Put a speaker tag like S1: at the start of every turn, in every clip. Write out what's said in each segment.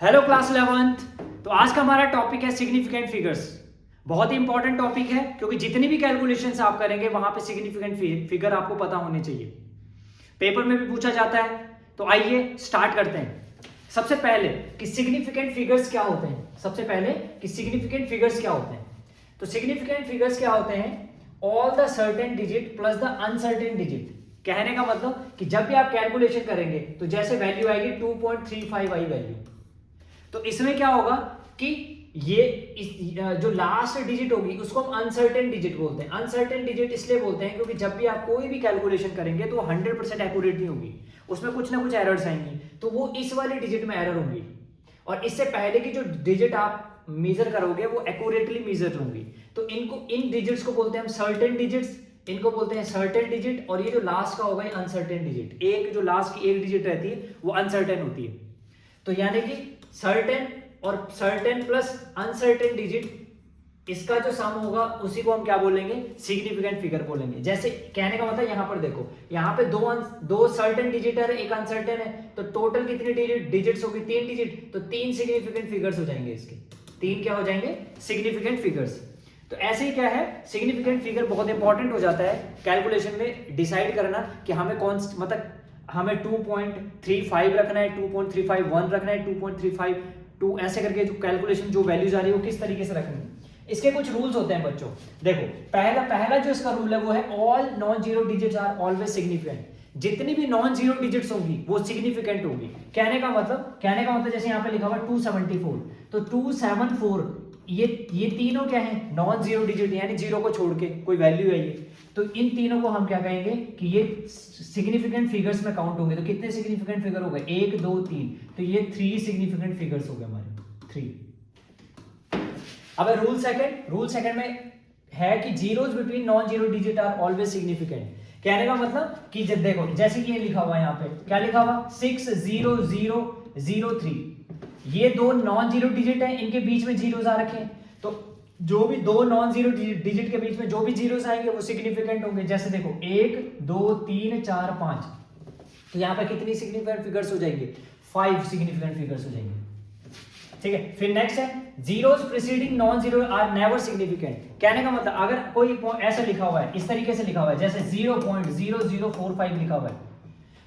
S1: Hello class 11th। तो आज का हमारा टॉपिक है सिग्निफिकेंट फिगर्स। बहुत ही इंपॉर्टेंट टॉपिक है क्योंकि जितनी भी कैलकुलेशंस आप करेंगे वहां पे सिग्निफिकेंट फिगर आपको पता होने चाहिए, पेपर में भी पूछा जाता है। तो आइए स्टार्ट करते हैं। सबसे पहले कि सिग्निफिकेंट फिगर्स क्या होते हैं। सबसे पहले कि सिग्निफिकेंट फिगर्स क्या होते हैं। तो सिग्निफिकेंट फिगर्स क्या होते हैं? All the certain digit plus the uncertain digit. कहने का मतलब कि जब भी आप कैलकुलेशन करेंगे तो जैसे वैल्यू आएगी 2.35 आई वैल्यू, तो इसमें क्या होगा कि ये जो लास्ट डिजिट होगी उसको हम अनसर्टेन डिजिट बोलते हैं। अनसर्टेन डिजिट इसलिए बोलते हैं क्योंकि जब भी आप कोई भी कैलकुलेशन करेंगे तो 100% एक्यूरेट नहीं होगी, उसमें कुछ ना कुछ एरर्स आएंगी, तो वो इस वाले डिजिट में एरर होंगी और इससे पहले की जो डिजिट आप मेजर करोगे वो एक्यूरेटली मेजर होंगी। तो इन डिजिट्स को बोलते हैं हम सर्टेन डिजिट्स, इनको बोलते हैं सर्टेन डिजिट। और ये जो लास्ट का होगा ये अनसर्टेन डिजिट, एक जो लास्ट की एक डिजिट रहती है वो अनसर्टेन होती है। तो यानी कि सर्टेन और सर्टेन प्लस अनसर्टेन डिजिट, इसका जो सम होगा उसी को हम क्या बोलेंगे? सिग्निफिकेंट फिगर बोलेंगे। जैसे कहने का मतलब यहां पर देखो, यहां पे दो सर्टेन डिजिट है, एक अनसर्टेन है, तो टोटल कितनी डिजिट्स होगी? 3 डिजिट, तो 3 सिग्निफिकेंट फिगर्स हो जाएंगे इसके। 3 क्या हो जाएंगे? Significant figures. तो ऐसे ही क्या है, सिग्निफिकेंट फिगर बहुत इंपॉर्टेंट हो जाता है कैलकुलेशन में डिसाइड करना कि हमें कौन, मतलब हमें 2.35 रखना है, 2.351 रखना है, 2.352, ऐसे करके जो कैलकुलेशन जो वैल्यूज आ रही है वो किस तरीके से रखनी है। इसके कुछ रूल्स होते हैं बच्चों। देखो पहला जो इसका रूल है वो है all non zero digits are always significant. जितनी भी नॉन जीरो डिजिट्स होंगी वो सिग्निफिकेंट होगी। कहने का मतलब जैसे यहाँ पे लिखा हुआ 274, तो 274 ये तीनों क्या है? नॉन जीरो डिजिट, यानी जीरो को छोड़ के कोई वैल्यू है ये। तो इन तीनों को हम क्या कहेंगे कि ये सिग्निफिकेंट फिगर्स में काउंट होंगे। तो कितने सिग्निफिकेंट फिगर हो गए? 1 2 3, तो ये 3 सिग्निफिकेंट फिगर्स हो गए हमारे, 3। अब रूल सेकंड में है कि zeros between non zero digit are always significant. कहने का मतलब कि जब देखो जैसे कि ये लिखा हुआ है यहाँ पे, क्या लिखा हुआ? 60003, ये दो नॉन जीरो डिजिट है, इनके बीच में जीरोस आ रखे हैं। तो जो भी दो नॉन जीरो डिजिट के बीच में जो भी जीरोस आएंगे वो सिग्निफिकेंट होंगे। जैसे देखो 1 2 3 4 5, तो यहाँ पे कितनी सिग्निफिकेंट फिगर्स हो जाएंगे? 5 सिग्निफिकेंट फिगर्स हो जाएंगे। ठीक है, फिर नेक्स्ट है zeros preceding non zero are never significant. कहने का मतलब अगर कोई ऐसा लिखा हुआ है, इस तरीके से लिखा हुआ है, जैसे 0.0045 लिखा हुआ है,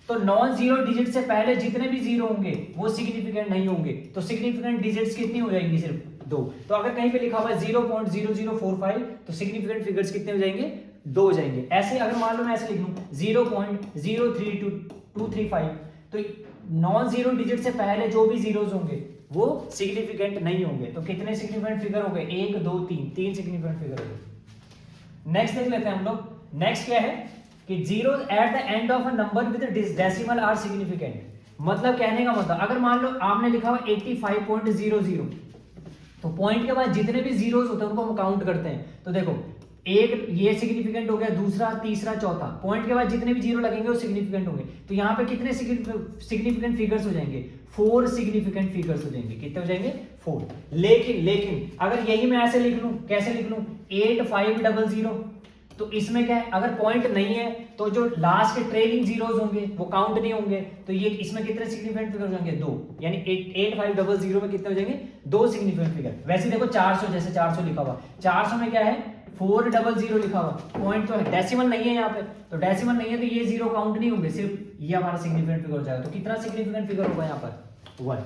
S1: तो नॉन जीरो डिजिट से पहले जितने भी जीरो होंगे वो सिग्निफिकेंट नहीं होंगे। तो सिग्निफिकेंट डिजिट्स कितनी हो जाएंगी? सिर्फ 2। तो अगर कहीं पे लिखा हुआ है 0.0045, तो सिग्निफिकेंट फिगर्स कितने हो जाएंगे? 2 हो जाएंगे। ऐसे अगर मान लो मैं ऐसे लिख लूं 0.03235, तो नॉन जीरो डिजिट से पहले जो भी जीरोस होंगे वो सिग्निफिकेंट नहीं होंगे। तो कितने सिग्निफिकेंट फिगर हो गए? 1 2 3 सिग्निफिकेंट फिगर हो गए। नेक्स्ट देख लेते हैं हम लोग। नेक्स्ट क्या है कि zero at the end of a number with decimal are significant. मतलब कहने का मतलब अगर मान लो आपने लिखा हुआ 85.00, तो पॉइंट के बाद जितने भी जीरोस होते हैं उनको हम काउंट करते हैं। तो देखो एक ये सिग्निफिकेंट हो गया, दूसरा तीसरा चौथा, पॉइंट के बाद जितने भी जीरो लगेंगे वो सिग्निफिकेंट होंगे। तो यहाँ पे कितने सिग्निफिकेंट फिगर्स हो जाएंगे? 4 सिग्निफिकेंट फिगर्स हो जाएंगे। कितने हो जाएंगे? 4। लेकिन अगर यही मैं ऐसे लिख लूं, कैसे लिख लूं? 8500, तो इसमें क्या है, अगर पॉइंट नहीं है तो जो लास्ट के ट्रेलिंग जीरोस होंगे वो काउंट नहीं होंगे। तो ये इसमें कितने सिग्निफिकेंट फिगर हो जाएंगे? 2। यानी 8500 में कितने हो जाएंगे? 2 सिग्निफिकेंट फिगर। वैसे देखो 400, जैसे 400 लिखा हुआ, 400 में क्या है? 400 लिखा हुआ, पॉइंट तो है, डेसिमल नहीं है यहाँ पे, तो डेसिमल नहीं है तो ये जीरो काउंट नहीं होंगे, सिर्फ ये हमारा सिग्निफिकेंट फिगर हो जाएगा। तो कितना सिग्निफिकेंट फिगर होगा यहाँ पर? 1।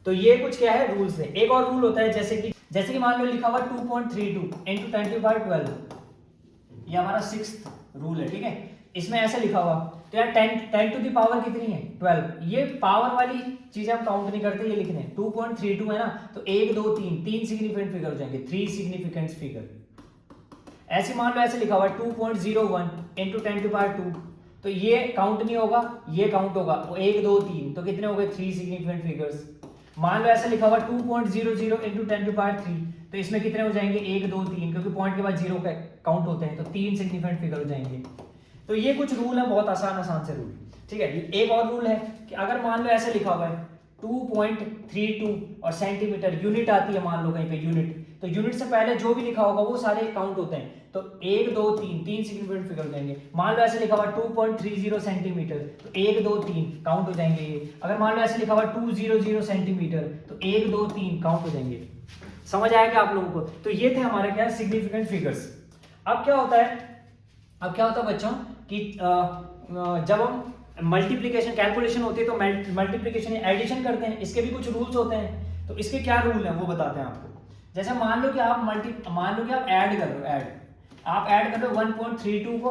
S1: तो ये कुछ क्या है? रूल्स है। एक और रूल होता है, जैसे कि मान लो लिखा हुआ 2.32 into 10⁻12, ये हमारा 6th रूल है। ठीक है, इसमें ऐसे लिखा हुआ, तो यार 10 टू दी पावर कितनी है? 12। ये पावर वाली चीजें हम काउंट नहीं करते, ये लिखने 2.32 है ना, तो 1 2 3 सिग्निफिकेंट फिगर हो जाएंगे, 3 सिग्निफिकेंट फिगर। ऐसे मान लो ऐसे लिखा हुआ 2.01 into 10⁻2, तो ये काउंट नहीं होगा, ये काउंट होगा, 1 2 3, तो कितने हो गए? 3 सिग्निफिकेंट फिगर्स। मान लो ऐसा लिखा हुआ 2.00 into 10⁻3, तो इसमें कितने हो जाएंगे? 1 2 3, क्योंकि पॉइंट के बाद जीरो का काउंट होते हैं, तो 3 सिग्निफिकेंट फिगर हो जाएंगे। तो ये कुछ रूल है, बहुत आसान से रूल। ठीक है, एक और रूल है कि अगर मान लो ऐसे लिखा हुआ है 2.32 और सेंटीमीटर यूनिट आती है, मान लो कहीं पे यूनिट, तो यूनिट से पहले जो भी लिखा होगा वो सारे काउंट होते हैं। तो 1 2 3 तीन सिग्निफिकेंट फिगर देंगे। मान लो ऐसे लिखा हुआ 2.30 सेंटीमीटर, तो 1 2 3 काउंट हो जाएंगे ये। अगर मान लो ऐसे लिखा हुआ 200 सेंटीमीटर, तो 1 2 3 काउंट हो जाएंगे। समझ आया क्या आप लोगों को? तो ये थे हमारे क्या सिग्निफिकेंट फिगर्स। अब क्या होता है बच्चों कि जब हम मल्टीप्लिकेशन कैलकुलेशन होती है तो मल्टीप्लिकेशन एडिशन करते हैं, इसके भी कुछ रूल्स होते हैं। तो इसके क्या रूल हैं वो बताते हैं आपको। जैसे मान लो कि आप ऐड कर रहे हो, आप ऐड कर लो 1.32 को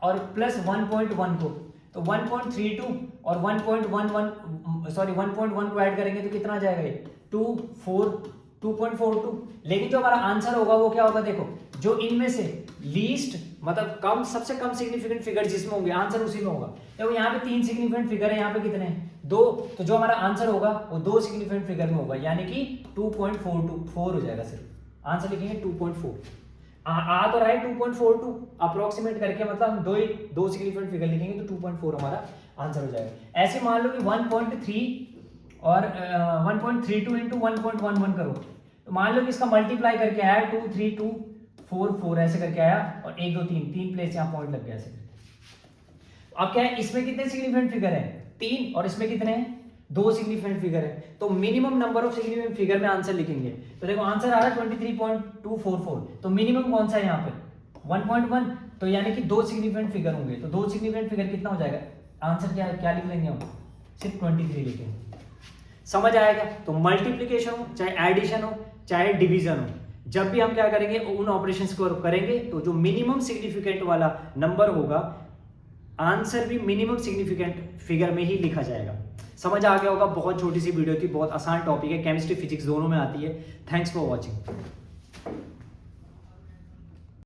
S1: और प्लस 1.1 को, तो 1.32 और 1.1 को ऐड करेंगे तो कितना आ जाएगा ये 2.42। लेकिन जो हमारा आंसर होगा वो क्या होगा, देखो जो इनमें से लीस्ट मतलब कम, सबसे कम सिग्निफिकेंट फिगर जिसमें होंगे आंसर उसी में होगा। देखो यहाँ पे 3 सिग्निफिकेंट फिगर है, यहाँ पे कितने हैं 2, तो जो हमारा आंसर होगा वो 2 सिग्निफिकेंट फिगर में होगा, यानी कि 2.4 हो जाएगा। सिर्फ आंसर लिखेंगे 2.4। आ तो रहा है 2.42 अप्रोक्सीमेट करके, मतलब हम दो सिग्निफिकेंट फिगर लिखेंगे तो 2.4 हमारा आंसर हो जाएगा। ऐसे मान लो कि 1.3 और 1.32 इंटू 1.11 करो, तो मान लो कि इसका मल्टीप्लाई करके आया 2 3 2 4 4 ऐसे करके आया, और 1 2 3 प्लेस यहाँ पॉइंट लग गया ऐसे। अब क्या है, इसमें कितने सिग्निफिकेंट फिगर है 3, और इसमें कितने हैं 2 सिग्निफिकेंट फिगर है। तो minimum number of significant figure में आंसर लिखेंगे। तो देखो आंसर आ रहा है 23.244, तो मिनिमम कौन सा है यहाँ पे 1.1, तो यानी कि 2 सिग्निफिकेंट फिगर होंगे। तो 2 सिग्निफिकेंट फिगर कितना हो जाएगा, आंसर क्या लिख लेंगे हम, सिर्फ 23 लिखेंगे। समझ आएगा? तो मल्टीप्लिकेशन हो चाहे एडिशन हो चाहे डिवीजन हो, जब भी हम क्या करेंगे उन ऑपरेशंस को करेंगे तो जो मिनिमम सिग्निफिकेंट वाला नंबर होगा आंसर भी मिनिमम सिग्निफिकेंट फिगर में ही लिखा जाएगा। समझ आ गया होगा? बहुत छोटी सी वीडियो थी, बहुत आसान टॉपिक है, केमिस्ट्री फिजिक्स दोनों में आती है। Thanks for watching.